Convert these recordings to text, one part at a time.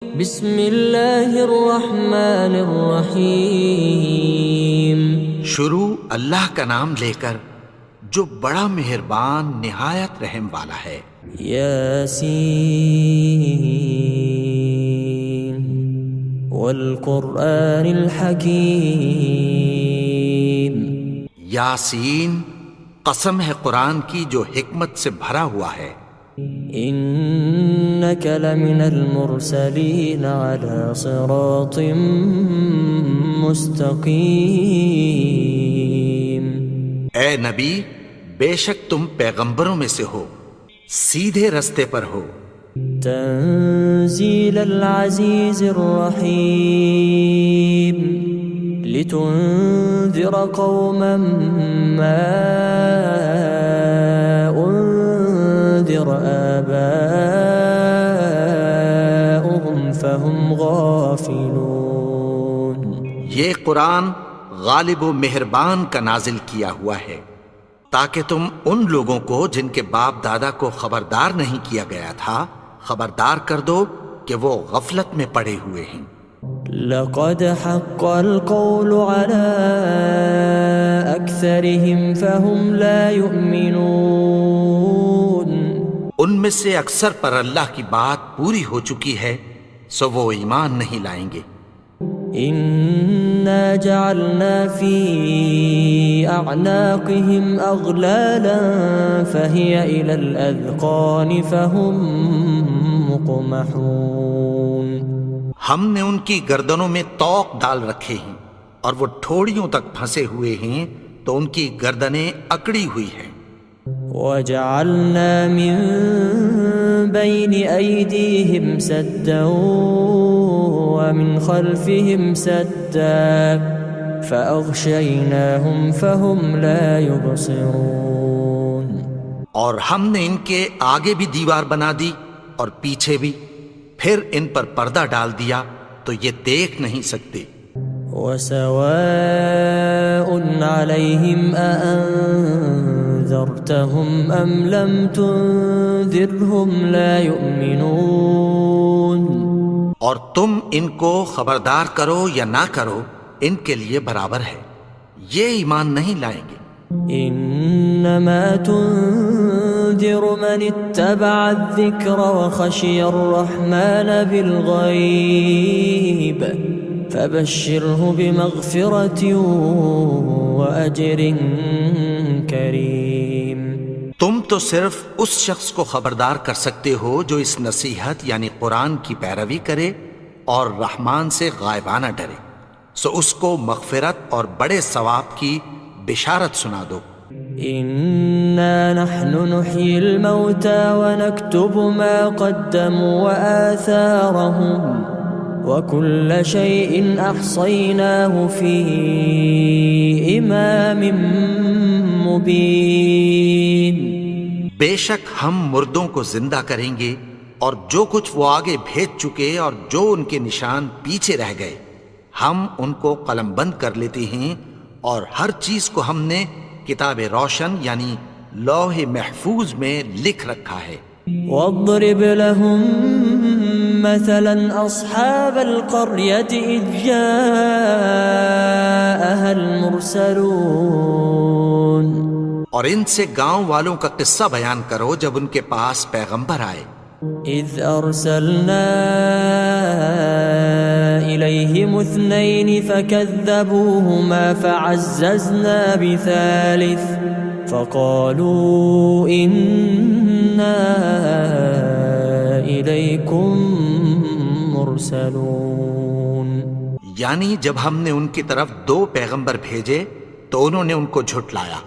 بسم اللہ الرحمن الرحیم۔ شروع اللہ کا نام لے کر جو بڑا مہربان نہایت رحم والا ہے۔ یاسین والقرآن الحکیم۔ یاسین، قسم ہے قرآن کی جو حکمت سے بھرا ہوا ہے۔ انک لمن المرسلین علی صراط مستقیم۔ اے نبی، بے شک تم پیغمبروں میں سے ہو، سیدھے رستے پر ہو۔ تنزیل العزیز الرحیم، لتنذر قوما ما انذر آباؤهم فهم غافلون۔ یہ قرآن غالب و مہربان کا نازل کیا ہوا ہے تاکہ تم ان لوگوں کو جن کے باپ دادا کو خبردار نہیں کیا گیا تھا خبردار کر دو کہ وہ غفلت میں پڑے ہوئے ہیں۔ لقد حق القول على أكثرهم فهم لا يؤمنون۔ ان میں سے اکثر پر اللہ کی بات پوری ہو چکی ہے سو وہ ایمان نہیں لائیں گے۔ إنا جعلنا في أعناقهم أغلالا فهي إلى الأذقان فهم مقمحون۔ ہم نے ان کی گردنوں میں طوق ڈال رکھے ہیں اور وہ ٹھوڑیوں تک پھنسے ہوئے ہیں تو ان کی گردنیں اکڑی ہوئی ہیں۔ وجعلنا من بين أيديهم سدا ومن خلفهم سدا فأغشيناهم فهم لا يبصرون۔ اور ہم نے ان کے آگے بھی دیوار بنا دی اور پیچھے بھی، پھر ان پر پردہ ڈال دیا تو یہ دیکھ نہیں سکتے۔ وسواء عليهم أأنذرتهم أم لم تنذرهم لا يؤمنون۔ اور تم ان کو خبردار کرو یا نہ کرو ان کے لیے برابر ہے، یہ ایمان نہیں لائیں گے۔ انما تنذر من اتبع الذکر وخشی الرحمن بالغیب فبشرہ بمغفرۃ واجر کریم۔ تم تو صرف اس شخص کو خبردار کر سکتے ہو جو اس نصیحت یعنی قرآن کی پیروی کرے اور رحمان سے غائبانہ ڈرے، سو اس کو مغفرت اور بڑے ثواب کی بشارت سنا دو۔ انا نحن نحيي الموتى ونكتب ما قدموا وآثارهم وكل شيء احصيناه في امام مبين۔ بے شک ہم مردوں کو زندہ کریں گے اور جو کچھ وہ آگے بھیج چکے اور جو ان کے نشان پیچھے رہ گئے ہم ان کو قلم بند کر لیتے ہیں، اور ہر چیز کو ہم نے کتاب روشن یعنی لوح محفوظ میں لکھ رکھا ہے۔ واضرب لهم مثلا اصحاب القرية اذ جاءها المرسلون۔ اور ان سے گاؤں والوں کا قصہ بیان کرو جب ان کے پاس پیغمبر آئے۔ اذ ارسلنا الیہم اثنین فکذبوہما فعززنا بثالث فقالوا انا الیکم مرسلون۔ یعنی جب ہم نے ان کی طرف 2 پیغمبر بھیجے تو انہوں نے ان کو جھٹلایا،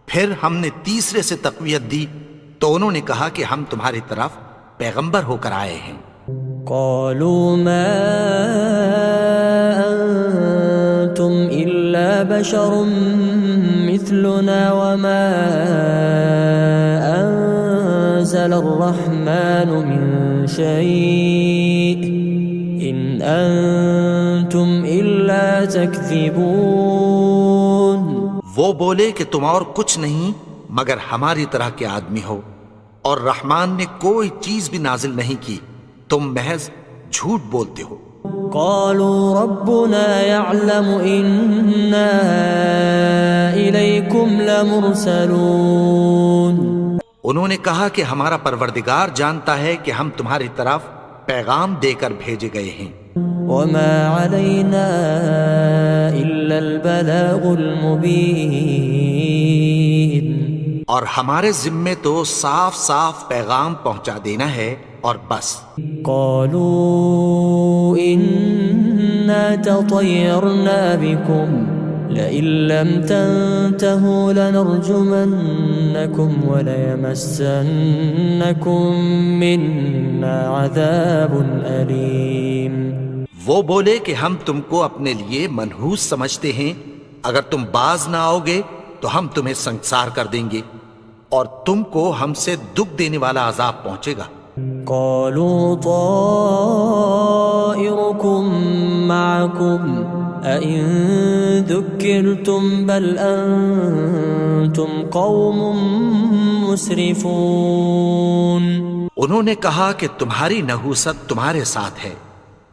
پھر ہم نے تیسرے سے تقویت دی تو انہوں نے کہا کہ ہم تمہاری طرف پیغمبر ہو کر آئے ہیں۔ قالوا ما انتم الا بشر مثلنا وما انزل الرحمن من شيء ان انتم الا تكذبون۔ وہ بولے کہ تم اور کچھ نہیں مگر ہماری طرح کے آدمی ہو، اور رحمان نے کوئی چیز بھی نازل نہیں کی، تم محض جھوٹ بولتے ہو۔ قالوا ربنا يعلم إنا إليكم لمرسلون، انہوں نے کہا کہ ہمارا پروردگار جانتا ہے کہ ہم تمہاری طرف پیغام دے کر بھیجے گئے ہیں۔ وما علينا إلا البلاغ المبين، اور ہمارے ذمے تو صاف صاف پیغام پہنچا دینا ہے اور بس۔ قالوا إنا تطيرنا بكم لئن لم تنتهوا لنرجمنكم وليمسنكم منا عذاب أليم۔ وہ بولے کہ ہم تم کو اپنے لیے منحوس سمجھتے ہیں، اگر تم باز نہ آؤ گے تو ہم تمہیں سنسار کر دیں گے اور تم کو ہم سے دکھ دینے والا عذاب پہنچے گا۔ قالوا طائركم معكم أئن ذكرتم بل أنتم قوم مسرفون۔ انہوں نے کہا کہ تمہاری نحوست تمہارے ساتھ ہے،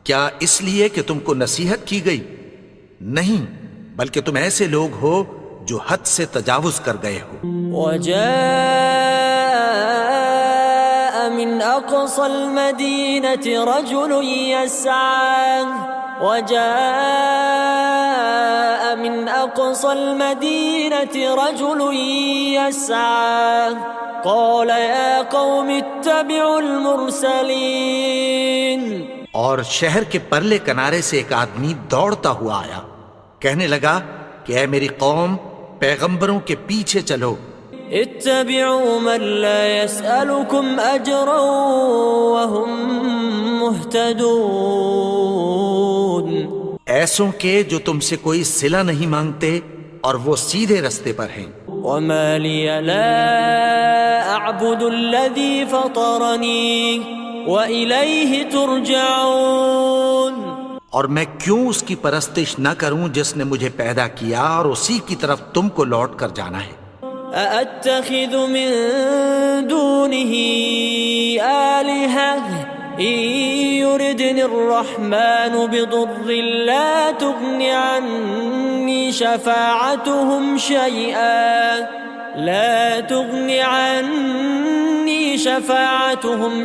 کیا اس لیے کہ تم کو نصیحت کی گئی؟ نہیں، بلکہ تم ایسے لوگ ہو جو حد سے تجاوز کر گئے ہو۔ وجاء من أقصى المدينة رجل يسعى قال يا قوم اتبعوا المرسلين۔ اور شہر کے پرلے کنارے سے ایک آدمی دوڑتا ہوا آیا، کہنے لگا کہ اے میری قوم، پیغمبروں کے پیچھے چلو۔ اتبعوا من لا يسألكم أجرا وهم مهتدون، ایسوں کے جو تم سے کوئی صلہ نہیں مانگتے اور وہ سیدھے رستے پر ہیں۔ وما لي لا أعبد الذي فطرني وإليه ترجعون، اور میں کیوں اس کی پرستش نہ کروں جس نے مجھے پیدا کیا اور اسی کی طرف تم کو لوٹ کر جانا ہے۔ أأتخذ من دونه آلهة إن يردني الرحمن بضر لا تغن عني شفاعتهم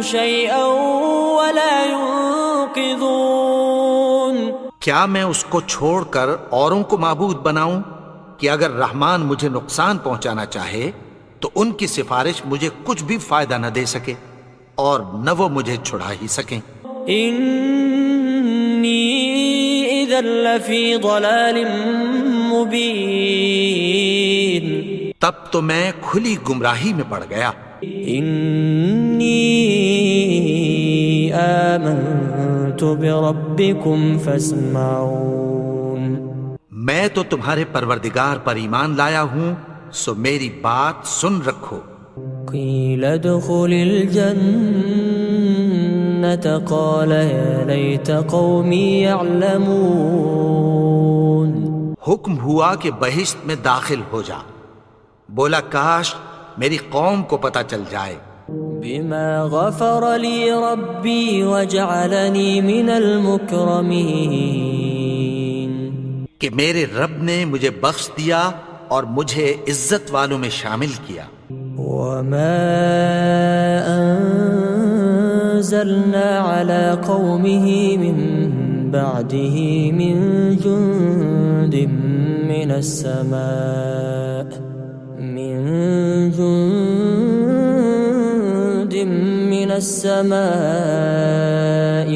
شيئا ولا ينقذون۔ کیا میں اس کو چھوڑ کر اوروں کو معبود بناؤں کہ اگر رحمان مجھے نقصان پہنچانا چاہے تو ان کی سفارش مجھے کچھ بھی فائدہ نہ دے سکے اور نہ وہ مجھے چھڑا ہی سکیں۔ انی اذا لفی ضلال مبین، تب تو میں کھلی گمراہی میں پڑ گیا۔ انی آمنت بربکم فاسمعون، میں تو تمہارے پروردگار پر ایمان لایا ہوں، سو میری بات سن رکھو۔ قیل ادخل الجنة قال یا لیت قومی یعلمون، حکم ہوا کہ بہشت میں داخل ہو جا، بولا کاش میری قوم کو پتہ چل جائے۔ بما غفر لی ربی وجعلنی من المکرمین، کہ میرے رب نے مجھے بخش دیا اور مجھے عزت والوں میں شامل کیا۔ وما انزلنا على قومه من بعده من جند من السماء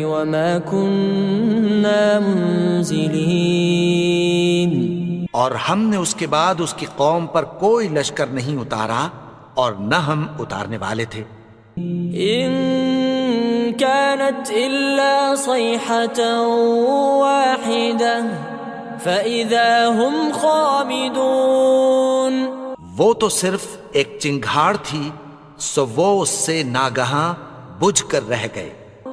وما كنا منزلين، اور ہم نے اس کے بعد اس کی قوم پر کوئی لشکر نہیں اتارا اور نہ ہم اتارنے والے تھے۔ ان كانت الا صيحة واحدة فاذا هم خامدون، وہ تو صرف ایک چنگھاڑ تھی، سو وہ اس سے ناگہاں بجھ کر رہ گئے۔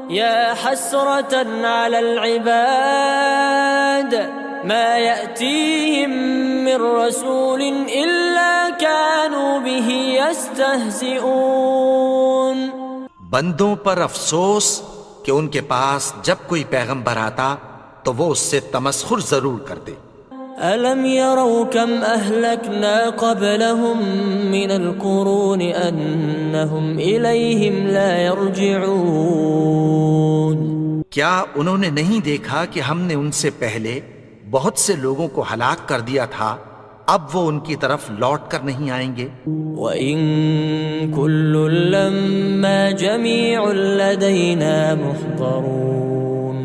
یا حسرة على العباد ما يأتيهم من رسول إلا كانوا به يستهزئون، بندوں پر افسوس کہ ان کے پاس جب کوئی پیغمبر آتا تو وہ اس سے تمسخر ضرور کرتے۔ ألم يروا كم أهلكنا قبلهم من القرون أنهم إليهم لا يرجعون؟ کیا انہوں نے نہیں دیکھا کہ ہم نے ان سے پہلے بہت سے لوگوں کو ہلاک کر دیا تھا، اب وہ ان کی طرف لوٹ کر نہیں آئیں گے؟ وَإِن كُلٌّ لَّمَّا جَمِيعٌ لَّدَيْنَا مُحْضَرُونَ،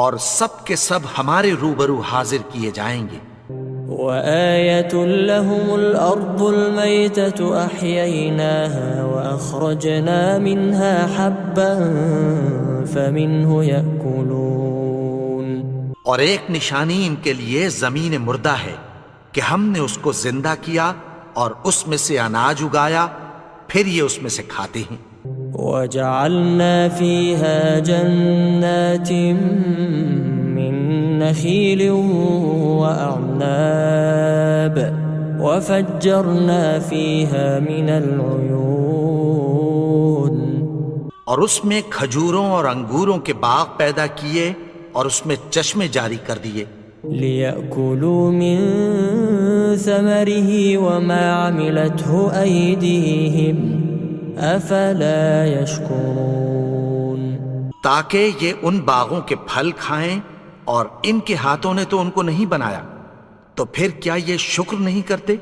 اور سب کے سب ہمارے روبرو حاضر کیے جائیں گے۔ وَآيَةٌ لَّهُمُ الْأَرْضُ الْمَيْتَةُ أَحْيَيْنَاهَا وَأَخْرَجْنَا مِنْهَا حَبًّا فَمِنْهُ يَأْكُلُونَ، اور ایک نشانی ان کے لیے زمین مردہ ہے کہ ہم نے اس کو زندہ کیا اور اس میں سے اناج اگایا، پھر یہ اس میں سے کھاتے ہیں۔ وَجَعَلْنَا فِيهَا جَنَّاتٍ مِّن نَّخِيلٍ وَأَعْنَابٍ وَفَجَّرْنَا فِيهَا مِنَ الْعُيُونِ، اور اس میں کھجوروں اور انگوروں کے باغ پیدا کیے اور اس میں چشمے جاری کر دیے۔ لِيَأْكُلُوا مِن ثَمَرِهِ وَمَا عَمِلَتْهُ أَيْدِيهِمْ أَفَلَا يَشْكُرُونَ، تاکہ یہ ان باغوں کے پھل کھائیں، اور ان کے ہاتھوں نے تو ان کو نہیں بنایا، تو پھر کیا یہ شکر نہیں کرتے؟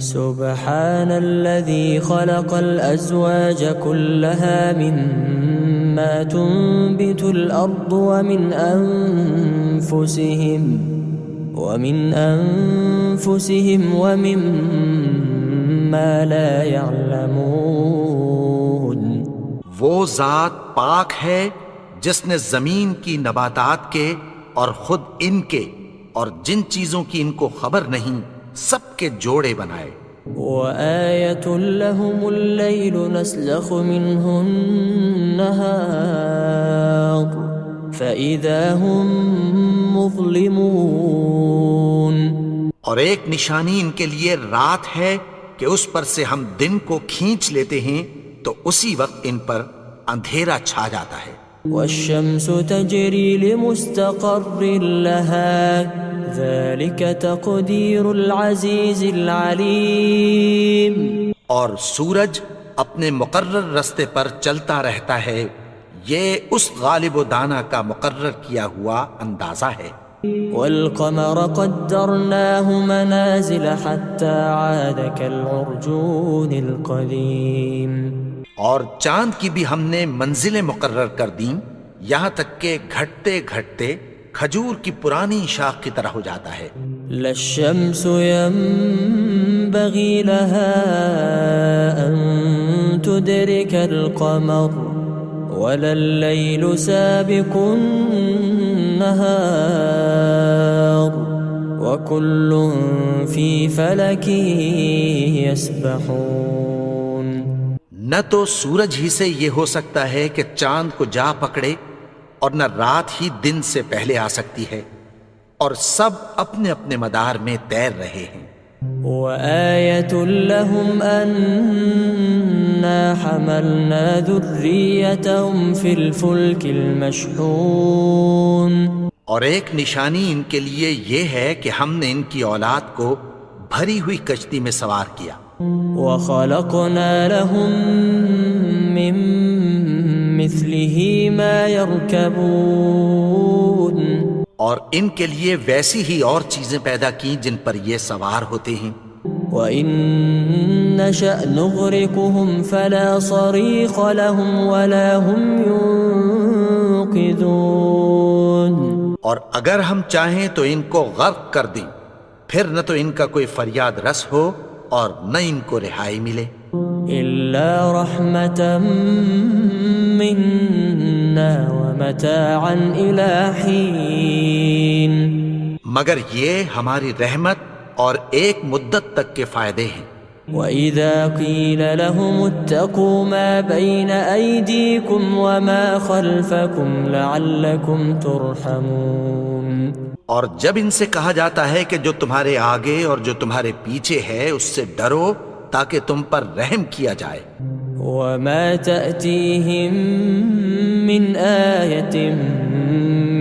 سبحان الذي خلق الأزواج كلها مما تنبت الأرض ومن أنفسهم ومما لا يعلمون، وہ ذات پاک ہے جس نے زمین کی نباتات کے اور خود ان کے اور جن چیزوں کی ان کو خبر نہیں سب کے جوڑے بنائے۔ وَآيَةٌ لَّهُمُ اللَّيْلُ نَسْلَخُ مِنْهُ النَّهَارَ فَإِذَا هُمْ مُظْلِمُونَ، اور ایک نشانی ان کے لیے رات ہے کہ اس پر سے ہم دن کو کھینچ لیتے ہیں تو اسی وقت ان پر اندھیرا چھا جاتا ہے۔ وَالشَّمْسُ تَجْرِي لِمُسْتَقَرٍّ لَّهَا ذَلِكَ تَقْدِيرُ الْعَزِيزِ الْعَلِيمِ، اور سورج اپنے مقرر رستے پر چلتا رہتا ہے، یہ اس غالب و دانا کا مقرر کیا ہوا اندازہ ہے۔ وَالْقَمَرَ قَدَّرْنَاهُ مَنَازِلَ حَتَّى عَادَ كَالْعُرْجُونِ الْقَدِيمِ، اور چاند کی بھی ہم نے منزلیں مقرر کر دیں، یہاں تک کہ گھٹتے گھٹتے کھجور کی پرانی شاخ کی طرح ہو جاتا ہے۔ لَا الشَّمْسُ يَنبَغِي لَهَا أَن تُدْرِكَ الْقَمَرَ وَلَا اللَّيْلُ سَابِقُ النَّهَارِ وَكُلٌّ فِي فَلَكٍ يَسْبَحُونَ، نہ تو سورج ہی سے یہ ہو سکتا ہے کہ چاند کو جا پکڑے، اور نہ رات ہی دن سے پہلے آ سکتی ہے، اور سب اپنے اپنے مدار میں تیر رہے ہیں۔ وَآيَةٌ لَّهُمْ أَنَّا حَمَلْنَا ذُرِّيَّتَهُمْ فِي الْفُلْكِ الْمَشْحُونِ، اور ایک نشانی ان کے لیے یہ ہے کہ ہم نے ان کی اولاد کو بھری ہوئی کشتی میں سوار کیا۔ وَخَلَقْنَا لَهُم مِّن مِّثْلِهِ مَا يَرْكَبُونَ، اور ان کے لیے ویسی ہی اور چیزیں پیدا کی جن پر یہ سوار ہوتے ہیں۔ وَإِن نَّشَأْ نُغْرِقْهُمْ فَلَا صَرِيخَ لَهُمْ وَلَا هُمْ يُنقِذُونَ، اور اگر ہم چاہیں تو ان کو غرق کر دیں، پھر نہ تو ان کا کوئی فریاد رس ہو اور نہ ان کو رہائی ملے۔ إِلَّا رَحْمَةً مِّنَّا وَمَتَاعًا إِلَىٰ حِينٍ، مگر یہ ہماری رحمت اور ایک مدت تک کے فائدے ہیں۔ وَإِذَا قِيلَ لَهُمُ اتَّقُوا مَا بَيْنَ أَيْدِيكُمْ وَمَا خَلْفَكُمْ لَعَلَّكُمْ تُرْحَمُونَ، اور جب ان سے کہا جاتا ہے کہ جو تمہارے آگے اور جو تمہارے پیچھے ہے اس سے ڈرو تاکہ تم پر رحم کیا جائے۔ وما تأتيهم من آية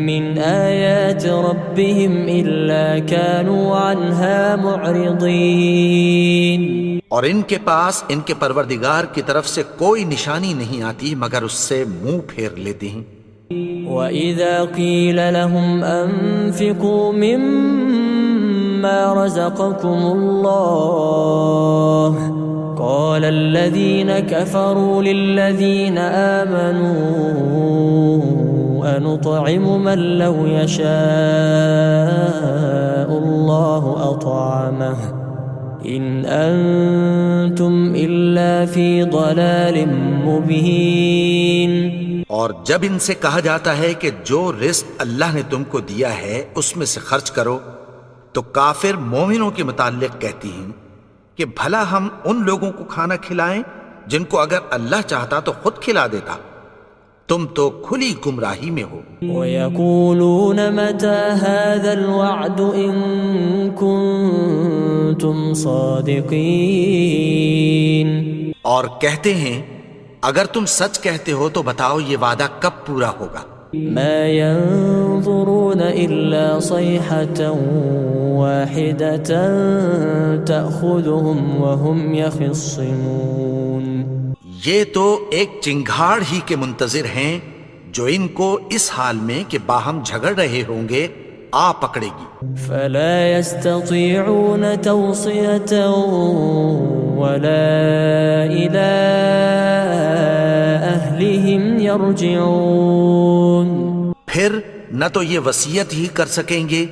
من آيات ربهم إلا كانوا عنها معرضين اور ان کے پاس ان کے پروردگار کی طرف سے کوئی نشانی نہیں آتی مگر اس سے منہ پھیر لیتے ہیں۔ وَإِذَا قِيلَ لَهُمْ أَنفِقُوا مِمَّا رَزَقَكُمُ اللَّهُ قَالَ الَّذِينَ كَفَرُوا لِلَّذِينَ آمَنُوا أَنُطْعِمُ مَن لَّوْ يَشَاءُ اللَّهُ أَطْعَمَهُ إِنْ أَنْتُمْ إِلَّا فِي ضَلَالٍ مُبِينٍ۔ اور جب ان سے کہا جاتا ہے کہ جو رزق اللہ نے تم کو دیا ہے اس میں سے خرچ کرو، تو کافر مومنوں کے متعلق کہتی ہیں کہ بھلا ہم ان لوگوں کو کھانا کھلائیں جن کو اگر اللہ چاہتا تو خود کھلا دیتا، تم تو کھلی گمراہی میں ہو۔ وَيَقُولُونَ مَتَى هَذَا الْوَعْدُ إِن كُنتُمْ صَادِقِينَ۔ اور کہتے ہیں اگر تم سچ کہتے ہو تو بتاؤ یہ وعدہ کب پورا ہوگا؟ مَا يَنظُرُونَ إِلَّا صَيْحَةً وَاحِدَةً تَأْخُذُهُمْ وَهُمْ يَخِصِّمُونَ۔ یہ تو ایک چنگھاڑ ہی کے منتظر ہیں جو ان کو اس حال میں کہ باہم جھگڑ رہے ہوں گے آ پکڑے گی۔ فَلَا يَسْتَطِيعُونَ تَوْصِيَةً وَلَا إِلَىٰ أَهْلِهِمْ يَرْجِعُونَ۔ پھر نہ تو یہ وصیت ہی کر سکیں گے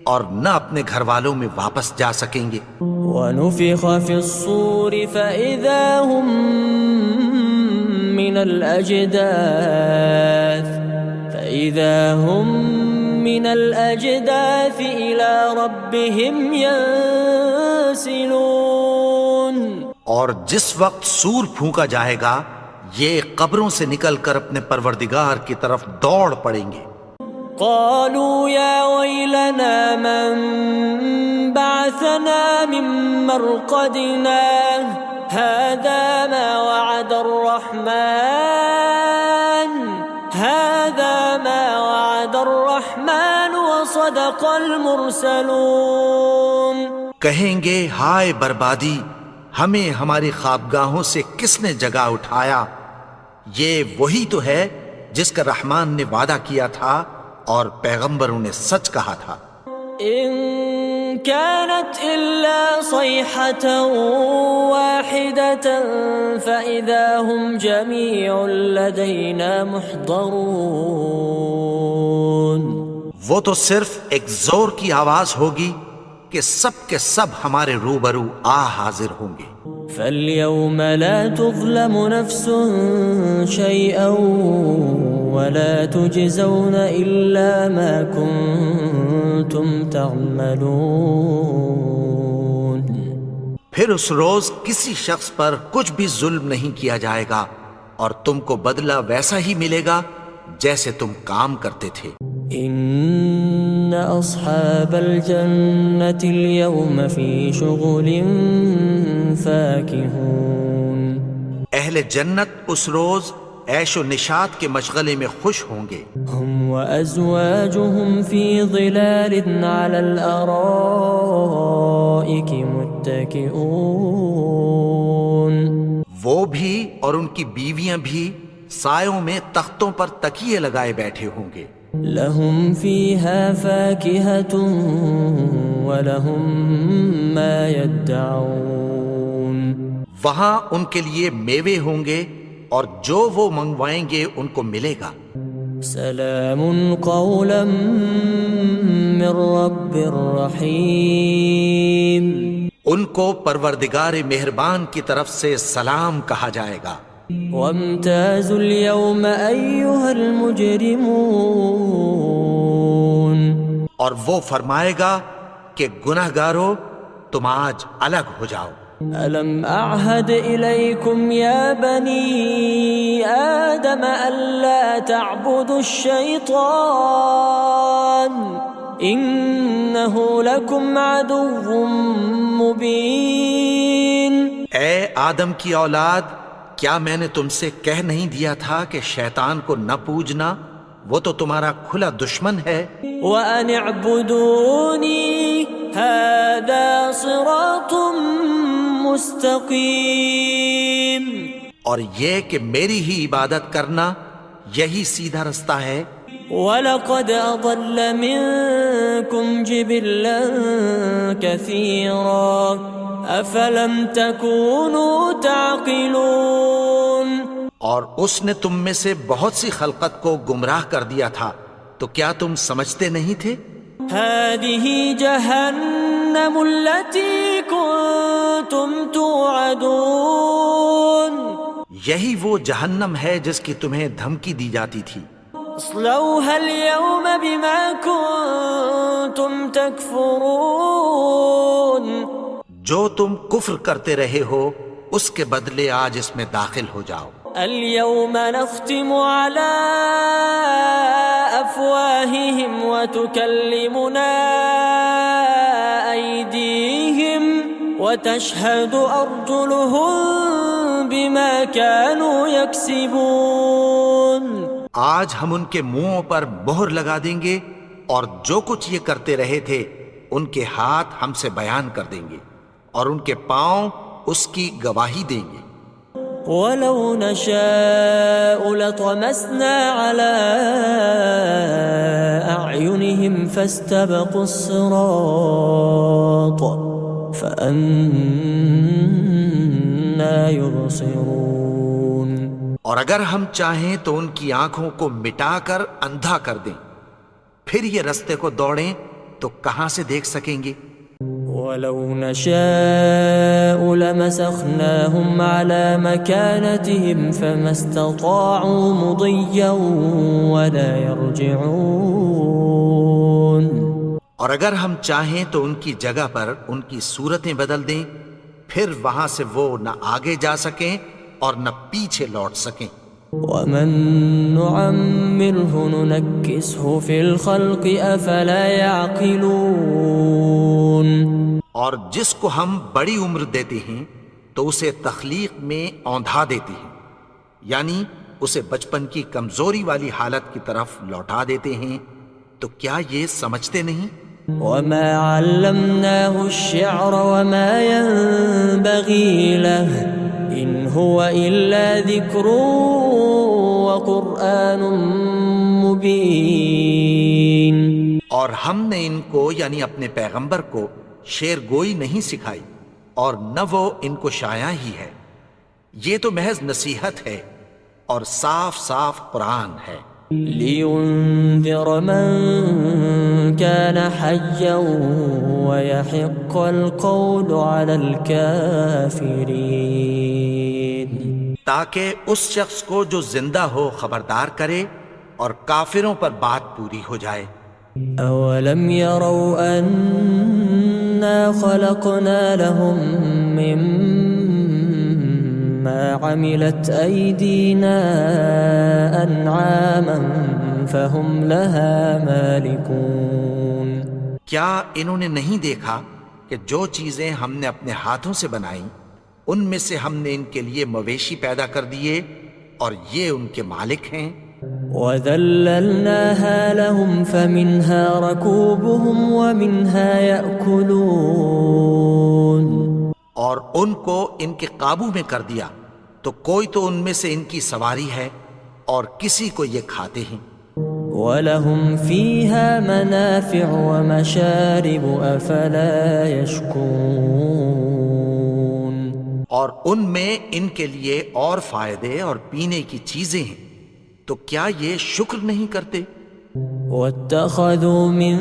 اور نہ اپنے گھر والوں میں واپس جا سکیں گے۔ وَنُفِخَ فِي الصُّورِ فَإِذَا هُم مِّنَ الْأَجْدَاثِ إِلَىٰ رَبِّهِمْ يَنسِلُونَ۔ اور جس وقت سور پھونکا جائے گا یہ قبروں سے نکل کر اپنے پروردگار کی طرف دوڑ پڑیں گے۔ قالوا يا ويلنا من بعثنا من مرقدنا هذا ما وعد الرحمن وصدق المرسلون۔ کہیں گے ہائے بربادی، ہمیں ہماری خوابگاہوں سے کس نے جگا اٹھایا؟ یہ وہی تو ہے جس کا رحمان نے وعدہ کیا تھا اور پیغمبروں نے سچ کہا تھا۔ ان كانت الا صيحة واحدة فاذا هم جميع لدينا محضرون۔ وہ تو صرف ایک زور کی آواز ہوگی کہ سب کے سب ہمارے روبرو حاضر ہوں گے۔ فَالْيَوْمَ لَا تُظْلَمُ نَفْسٌ شَيْئًا وَلَا تُجْزَوْنَ إِلَّا مَا كُنتُمْ تَعْمَلُونَ۔ پھر اس روز کسی شخص پر کچھ بھی ظلم نہیں کیا جائے گا اور تم کو بدلہ ویسا ہی ملے گا جیسے تم کام کرتے تھے۔ ان اصحاب الجنة اليوم في شغل فاكهون۔ اہل جنت اس روز عیش و نشاط کے مشغلے میں خوش ہوں گے۔ هم وازواجهم في ظلال على الارائك متكئون۔ وہ بھی اور ان کی بیویاں بھی سایوں میں تختوں پر تکیے لگائے بیٹھے ہوں گے۔ لهم فيها فاكهة ولهم ما يدعون۔ وہاں ان کے لیے میوے ہوں گے اور جو وہ منگوائیں گے ان کو ملے گا۔ سلام قولا من رب رحیم۔ ان کو پروردگار مہربان کی طرف سے سلام کہا جائے گا۔ وامتازوا اليوم أيها المجرمون۔ اور وہ فرمائے گا کہ گناہگارو تم آج الگ ہو جاؤ۔ ألم أعهد إليكم يا بني آدم ألا تعبدوا الشيطان إنه لكم عدو مبين۔ اے آدم کی اولاد، کیا میں نے تم سے کہہ نہیں دیا تھا کہ شیطان کو نہ پوجنا، وہ تو تمہارا کھلا دشمن ہے؟ وَأَنِ اعْبُدُونِي هَذَا صِرَاطٌ مُسْتَقِيمٌ، اور یہ کہ میری ہی عبادت کرنا یہی سیدھا رستہ ہے۔ وَلَقَدْ أَضَلَّ مِنكُمْ جِبِلًّا كَثِيرًا أَفَلَمْ تَكُونُوا تَعْقِلُونَ، اور اس نے تم میں سے بہت سی خلقت کو گمراہ کر دیا تھا، تو کیا تم سمجھتے نہیں تھے؟ هَذِهِ جَهَنَّمُ الَّتِي كُنتُمْ تُوعَدُونَ، یہی وہ جہنم ہے جس کی تمہیں دھمکی دی جاتی تھی۔ اصلوها اليوم بما كنتم تكفرون، جو تم کفر کرتے رہے ہو اس کے بدلے آج اس میں داخل ہو جاؤ۔ اليوم نختم على أفواههم وتكلمنا أيديهم وتشهد أرجلهم بما كانوا يكسبون، آج ہم ان کے منہوں پر مہر لگا دیں گے اور جو کچھ یہ کرتے رہے تھے ان کے ہاتھ ہم سے بیان کر دیں گے اور ان کے پاؤں اس کی گواہی دیں گے۔ وَلَوْ نَشَاءُ لَطَمَسْنَا عَلَىٰ أَعْيُنِهِمْ فَاسْتَبَقُوا الصِّرَاطَ فَأَنَّىٰ يُبْصِرُونَ، اور اگر ہم چاہیں تو ان کی آنکھوں کو مٹا کر اندھا کر دیں، پھر یہ رستے کو دوڑیں تو کہاں سے دیکھ سکیں گے؟ وَلَوْ نَشَاءُ لَمَسَخْنَاهُمْ عَلَىٰ مَكَانَتِهِمْ فَمَا اسْتَطَاعُوا مُضِيًّا وَلَا يَرْجِعُونَ، اور اگر ہم چاہیں تو ان کی جگہ پر ان کی صورتیں بدل دیں، پھر وہاں سے وہ نہ آگے جا سکیں اور نہ پیچھے لوٹ سکیں۔ وَمَن نُعَمِّرْهُ نُنَكِّسْهُ فِي الْخَلْقِ أَفَلَا يَعْقِلُونَ، اور جس کو ہم بڑی عمر دیتے ہیں تو اسے تخلیق میں اوندھا دیتے ہیں، یعنی اسے بچپن کی کمزوری والی حالت کی طرف لوٹا دیتے ہیں، تو کیا یہ سمجھتے نہیں؟ وَمَا عَلَّمْنَاهُ الشِّعْرَ وَمَا يَنبَغِي لَهُ إِنْ هُوَ إِلَّا ذِكْرٌ وَقُرْآنٌ مُبِينٌ، اور ہم نے ان کو یعنی اپنے پیغمبر کو شعر گوئی نہیں سکھائی اور نہ وہ ان کو شایع ہی ہے، یہ تو محض نصیحت ہے اور صاف صاف قرآن ہے۔ لِيُنذِرَ مَن كَانَ حَيًّا وَيَحِقَّ الْقَوْلُ عَلَى الْكَافِرِينَ، تاکہ اس شخص کو جو زندہ ہو خبردار کرے اور کافروں پر بات پوری ہو جائے۔ أَوَلَمْ يَرَوْا أَنَّا خَلَقْنَا لَهُم مِّمَّا عَمِلَتْ أَيْدِينَا أَنْعَامًا فَهُمْ لَهَا مَالِكُونَ، کیا انہوں نے نہیں دیکھا کہ جو چیزیں ہم نے اپنے ہاتھوں سے بنائیں ان میں سے ہم نے ان کے لیے مویشی پیدا کر دیے اور یہ ان کے مالک ہیں۔ وَذَلَّلْنَاهَا لَهُمْ فَمِنْهَا رَكُوبُهُمْ وَمِنْهَا يَأْكُلُونَ، اور ان کو ان کے قابو میں کر دیا تو کوئی تو ان میں سے ان کی سواری ہے اور کسی کو یہ کھاتے ہیں۔ وَلَهُمْ فِيهَا مَنَافِعُ وَمَشَارِبُ أَفَلَا يَشْكُرُونَ، اور ان میں ان کے لیے اور فائدے اور پینے کی چیزیں ہیں، تو کیا یہ شکر نہیں کرتے؟ وَاتَّخَذُوا مِن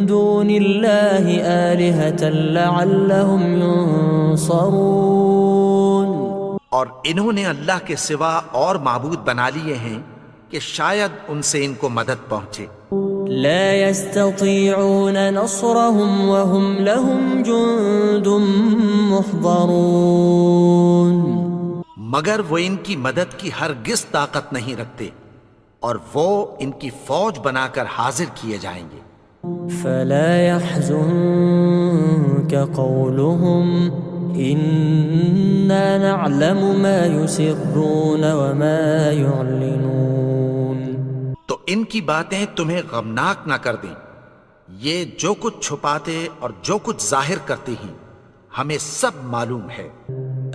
دُونِ اللَّهِ آلِهَةً لَعَلَّهُمْ يُنصَرُونَ، اور انہوں نے اللہ کے سوا اور معبود بنا لیے ہیں کہ شاید ان سے ان کو مدد پہنچے۔ لا يستطيعون نصرهم وهم لهم جند محضرون، مگر وہ ان کی مدد کی ہرگز طاقت نہیں رکھتے اور وہ ان کی فوج بنا کر حاضر کیے جائیں گے۔ فلا يحزنك قولهم إنا نعلم ما يسرون وما يعلنون. تو ان کی باتیں تمہیں غمناک نہ کر دیں. یہ جو کچھ چھپاتے اور جو کچھ ظاہر کرتے ہیں ہمیں سب معلوم ہے.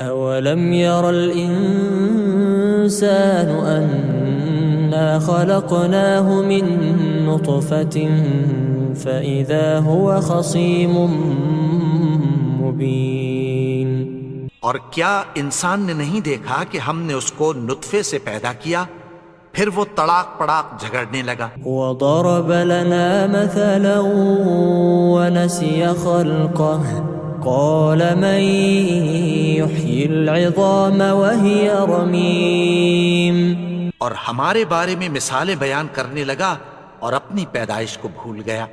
أولم ير الإنسان أنا خلقناه من نطفة فإذا هو خصيم مبين. اور کیا انسان نے نہیں دیکھا کہ ہم نے اس کو نطفے سے پیدا کیا پھر وہ تڑاک پڑاک جھگڑنے لگا. وضرب لنا مثلا ونسي خلقه قال من يحيي العظام وهي رميم. اور ہمارے بارے میں مثالیں بیان کرنے لگا اور اپنی پیدائش کو بھول گیا.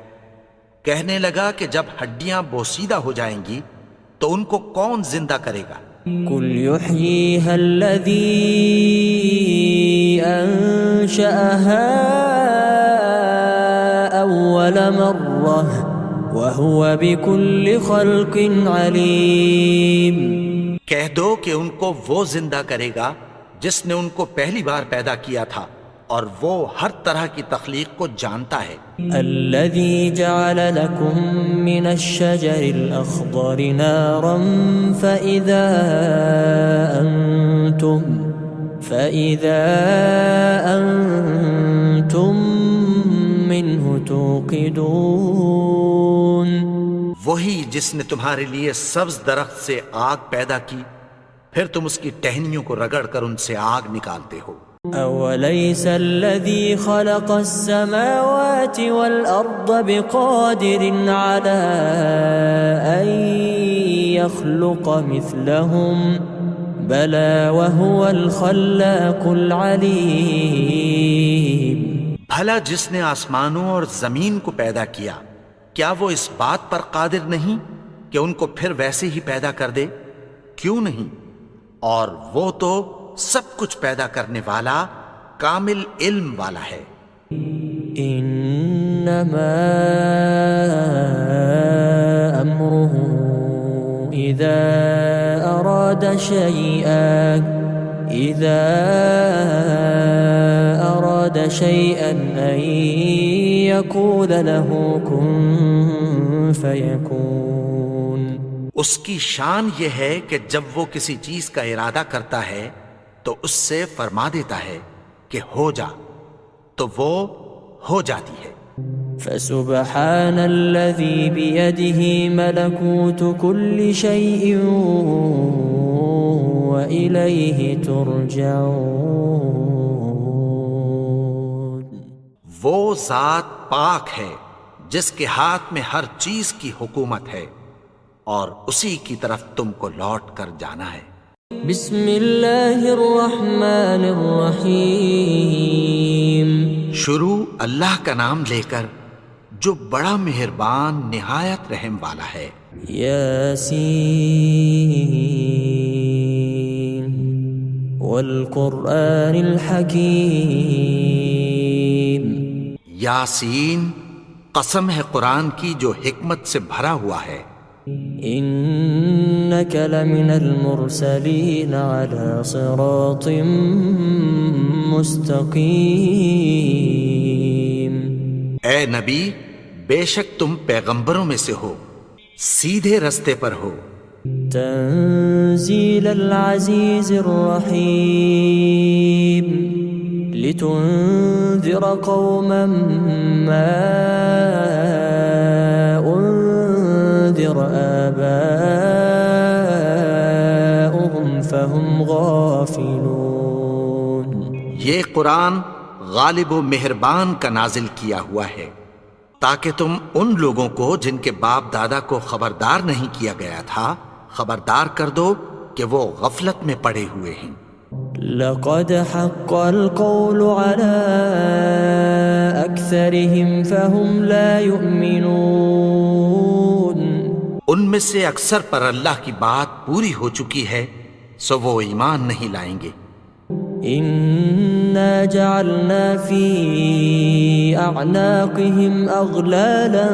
کہنے لگا کہ جب ہڈیاں بوسیدہ ہو جائیں گی تو ان کو کون زندہ کرے گا؟ قل يحييها الذي أنشأها أول مرة وهو بكل خلق عليم. کہہ دو کہ ان کو وہ زندہ کرے گا جس نے ان کو پہلی بار پیدا کیا تھا اور وہ ہر طرح کی تخلیق کو جانتا ہے. الذي جعل لكم من الشجر الأخضر نارا فإذا أنتم منه توقدون. وہی جس نے تمہارے لیے سبز درخت سے آگ پیدا کی پھر تم اس کی ٹہنیوں کو رگڑ کر ان سے آگ نکالتے ہو. أوليس الذي خلق السماوات والأرض بقادر على أن يخلق مثلهم بلى وهو الخلاق العليم. بھلا جس نے آسمانوں اور زمین کو پیدا کیا کیا وہ اس بات پر قادر نہیں کہ ان کو پھر ویسے ہی پیدا کر دے؟ کیوں نہیں؟ اور وہ تو سب کچھ پیدا کرنے والا کامل علم والا ہے. انما امره اذا اراد شيئا ان يقول له كن فيكون. اس کی شان یہ ہے کہ جب وہ کسی چیز کا ارادہ کرتا ہے تو اس سے فرما دیتا ہے کہ ہو جا تو وہ ہو جاتی ہے. فسبحان الذي بيده ملكوت كل شيء وإليه ترجعون. وہ ذات پاک ہے جس کے ہاتھ میں ہر چیز کی حکومت ہے اور اسی کی طرف تم کو لوٹ کر جانا ہے. بسم اللہ الرحمن الرحیم. شروع اللہ کا نام لے کر جو بڑا مہربان نہایت رحم والا ہے. یاسین والقرآن الحکیم. یاسین قسم ہے قرآن کی جو حکمت سے بھرا ہوا ہے. إنك لمن المرسلين على صراط مستقيم. اے نبی بے شک تم پیغمبروں میں سے ہو سیدھے رستے پر ہو. تنزيل العزيز الرحيم لتنذر قوما ما أنذر آباؤهم فهم غافلون. یہ قرآن غالب و مہربان کا نازل کیا ہوا ہے تاکہ تم ان لوگوں کو جن کے باپ دادا کو خبردار نہیں کیا گیا تھا خبردار کر دو کہ وہ غفلت میں پڑے ہوئے ہیں. لقد حق القول على أكثرهم فهم لا يؤمنون. ان میں سے اکثر پر اللہ کی بات پوری ہو چکی ہے سو وہ ایمان نہیں لائیں گے. إنا جعلنا في أعناقهم أغلالا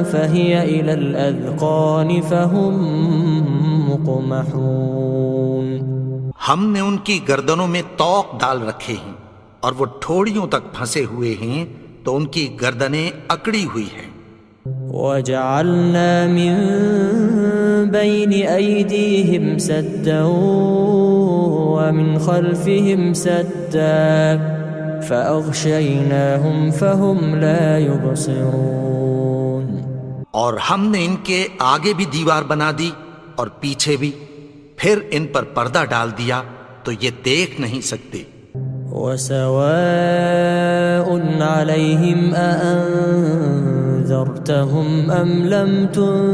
فهي إلى الأذقان فهم مقمحون ہم نے ان کی گردنوں میں طوق ڈال رکھے ہیں اور وہ ٹھوڑیوں تک پھنسے ہوئے ہیں تو ان کی گردنیں اکڑی ہوئی ہیں. وجعلنا من بين أيديهم سدا ومن خلفهم سدا فأغشيناهم فهم لا يبصرون. اور ہم نے ان کے آگے بھی دیوار بنا دی اور پیچھے بھی، پھر ان پر پردہ ڈال دیا تو یہ دیکھ نہیں سکتے. وسواء عليهم أأنذرتهم أم لم تنذرهم